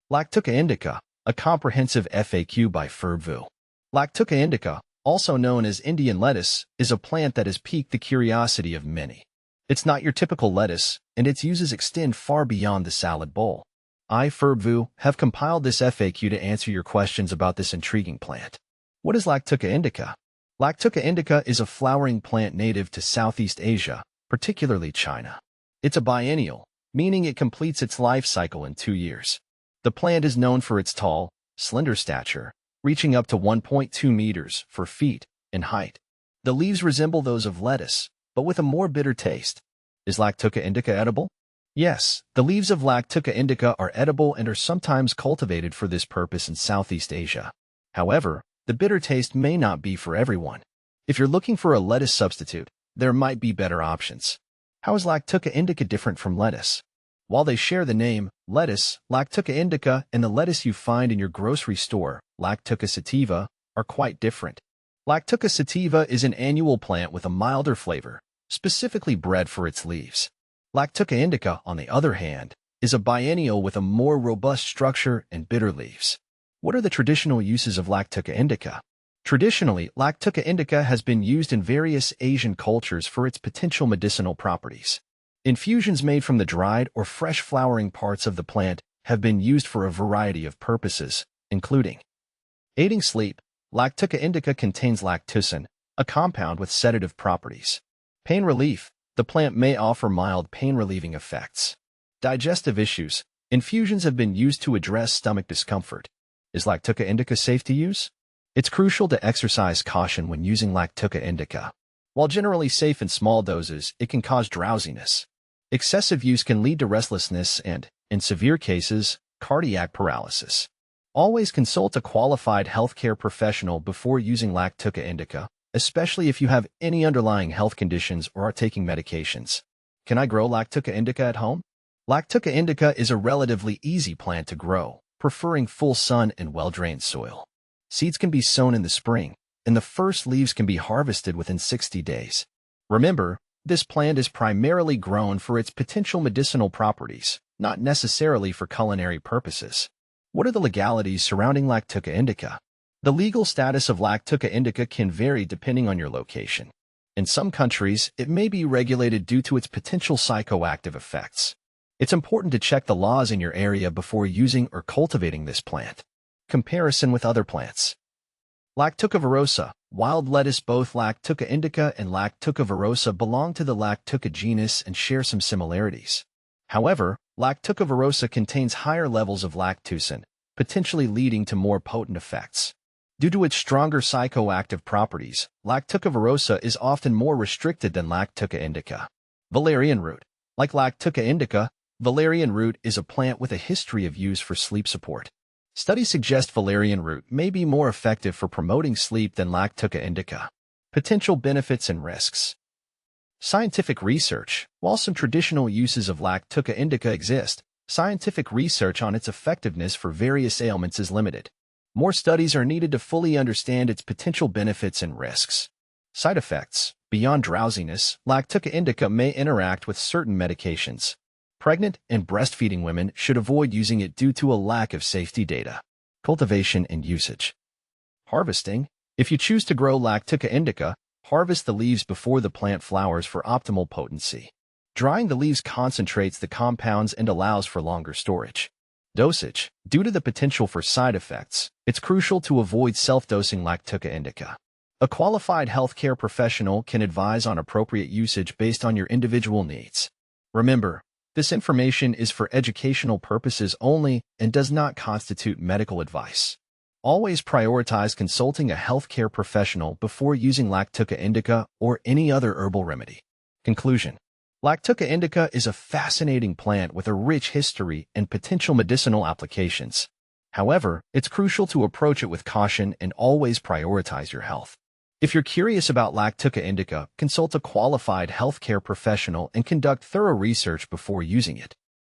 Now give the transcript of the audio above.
Lactuca indica, a comprehensive FAQ by Ferdvu. Lactuca indica, also known as Indian lettuce, is a plant that has piqued the curiosity of many. It's not your typical lettuce, and its uses extend far beyond the salad bowl. I, Ferdvu, have compiled this FAQ to answer your questions about this intriguing plant. What is Lactuca indica? Lactuca indica is a flowering plant native to Southeast Asia, particularly China. It's a biennial, meaning it completes its life cycle in 2 years. The plant is known for its tall, slender stature, reaching up to 1.2 meters (4 feet) in height. The leaves resemble those of lettuce, but with a more bitter taste. Is Lactuca indica edible? Yes, the leaves of Lactuca indica are edible and are sometimes cultivated for this purpose in Southeast Asia. However, the bitter taste may not be for everyone. If you're looking for a lettuce substitute, there might be better options. How is Lactuca indica different from lettuce? While they share the name, lettuce, Lactuca indica, and the lettuce you find in your grocery store, Lactuca sativa, are quite different. Lactuca sativa is an annual plant with a milder flavor, specifically bred for its leaves. Lactuca indica, on the other hand, is a biennial with a more robust structure and bitter leaves. What are the traditional uses of Lactuca indica? Traditionally, Lactuca indica has been used in various Asian cultures for its potential medicinal properties. Infusions made from the dried or fresh flowering parts of the plant have been used for a variety of purposes, including aiding sleep. Lactuca indica contains lactucin, a compound with sedative properties. Pain relief. The plant may offer mild pain-relieving effects. Digestive issues. Infusions have been used to address stomach discomfort. Is Lactuca indica safe to use? It's crucial to exercise caution when using Lactuca indica. While generally safe in small doses, it can cause drowsiness. Excessive use can lead to restlessness and, in severe cases, cardiac paralysis. Always consult a qualified healthcare professional before using Lactuca indica, especially if you have any underlying health conditions or are taking medications. Can I grow Lactuca indica at home? Lactuca indica is a relatively easy plant to grow, preferring full sun and well-drained soil. Seeds can be sown in the spring, and the first leaves can be harvested within 60 days. Remember, this plant is primarily grown for its potential medicinal properties, not necessarily for culinary purposes. What are the legalities surrounding Lactuca indica? The legal status of Lactuca indica can vary depending on your location. In some countries, it may be regulated due to its potential psychoactive effects. It's important to check the laws in your area before using or cultivating this plant. Comparison with other plants. Lactuca virosa, wild lettuce. Both Lactuca indica and Lactuca virosa belong to the Lactuca genus and share some similarities. However, Lactuca virosa contains higher levels of lactucin, potentially leading to more potent effects. Due to its stronger psychoactive properties, Lactuca virosa is often more restricted than Lactuca indica. Valerian root. Like Lactuca indica, valerian root is a plant with a history of use for sleep support. Studies suggest valerian root may be more effective for promoting sleep than Lactuca indica. Potential benefits and risks. Scientific research. While some traditional uses of Lactuca indica exist, scientific research on its effectiveness for various ailments is limited. More studies are needed to fully understand its potential benefits and risks. Side effects. Beyond drowsiness, Lactuca indica may interact with certain medications. Pregnant and breastfeeding women should avoid using it due to a lack of safety data. Cultivation and usage. Harvesting. If you choose to grow Lactuca indica, harvest the leaves before the plant flowers for optimal potency. Drying the leaves concentrates the compounds and allows for longer storage. Dosage. Due to the potential for side effects, it's crucial to avoid self-dosing Lactuca indica. A qualified healthcare professional can advise on appropriate usage based on your individual needs. Remember, this information is for educational purposes only and does not constitute medical advice. Always prioritize consulting a healthcare professional before using Lactuca indica or any other herbal remedy. Conclusion. Lactuca indica is a fascinating plant with a rich history and potential medicinal applications. However, it's crucial to approach it with caution and always prioritize your health. If you're curious about Lactuca indica, consult a qualified healthcare professional and conduct thorough research before using it.